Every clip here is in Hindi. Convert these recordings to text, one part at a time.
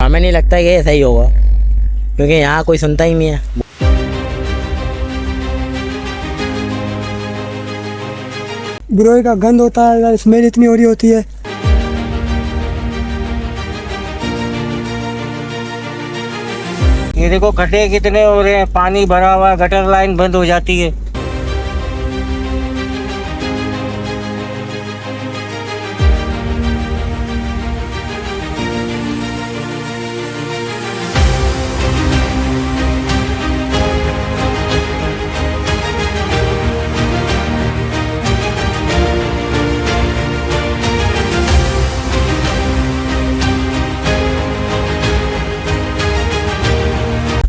हमें नहीं लगता कि ये सही होगा, क्योंकि यहाँ कोई सुनता ही नहीं है। गिरोही का गंद होता है, स्मेल इतनी हो रही होती है। ये देखो गड्ढे कितने हो रहे हैं, पानी भरा हुआ है, गटर लाइन बंद हो जाती है।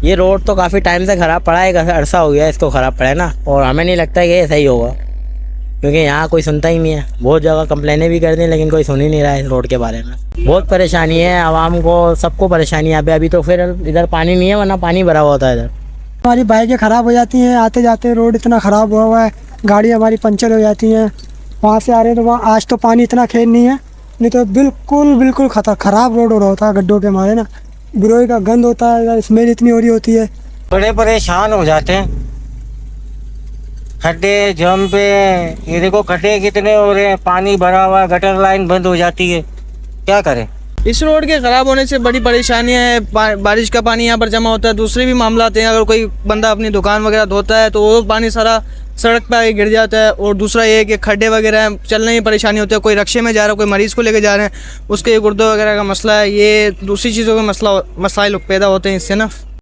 ये रोड तो काफ़ी टाइम से ख़राब पड़ा है, एक अरसा हो गया इसको ख़राब पड़ा है ना, और हमें नहीं लगता कि ये सही होगा, क्योंकि यहाँ कोई सुनता ही नहीं है। बहुत जगह कंप्लेनें भी कर दी लेकिन कोई सुन ही नहीं रहा है इस रोड के बारे में। बहुत परेशानी है आवाम को, सबको परेशानी है। अभी तो फिर इधर पानी नहीं है, वरना पानी भरा हुआ होता है इधर। हमारी बाइकें ख़राब हो जाती हैं आते जाते, रोड इतना ख़राब हुआ है, गाड़ी हमारी पंचर हो जाती हैं। वहाँ से आ रहे हैं तो वहाँ आज तो पानी इतना खेल नहीं है, नहीं तो बिल्कुल ख़राब रोड हो रहा होता है गड्ढों के हमारे ना। गिरोही का गंद होता है, स्मेल इतनी हो रही होती है। बड़े परेशान हो जाते हैं, खड्डे जम पे। ये देखो गड्ढे कितने हो रहे हैं, पानी भरा हुआ है, गटर लाइन बंद हो जाती है। क्या करें? इस रोड के ख़राब होने से बड़ी परेशानियां है। बारिश का पानी यहाँ पर जमा होता है, दूसरे भी मामला आते हैं। अगर कोई बंदा अपनी दुकान वगैरह धोता है तो वो पानी सारा सड़क पे आके गिर जाता है। और दूसरा ये है कि खड्डे वगैरह हैं, चलने में परेशानी होती है। कोई रक्शे में जा रहा है, कोई मरीज़ को लेके जा रहे हैं, उसके गुर्दे वगैरह का मसला है। ये दूसरी चीज़ों का मसाइल पैदा होते हैं इससे ना।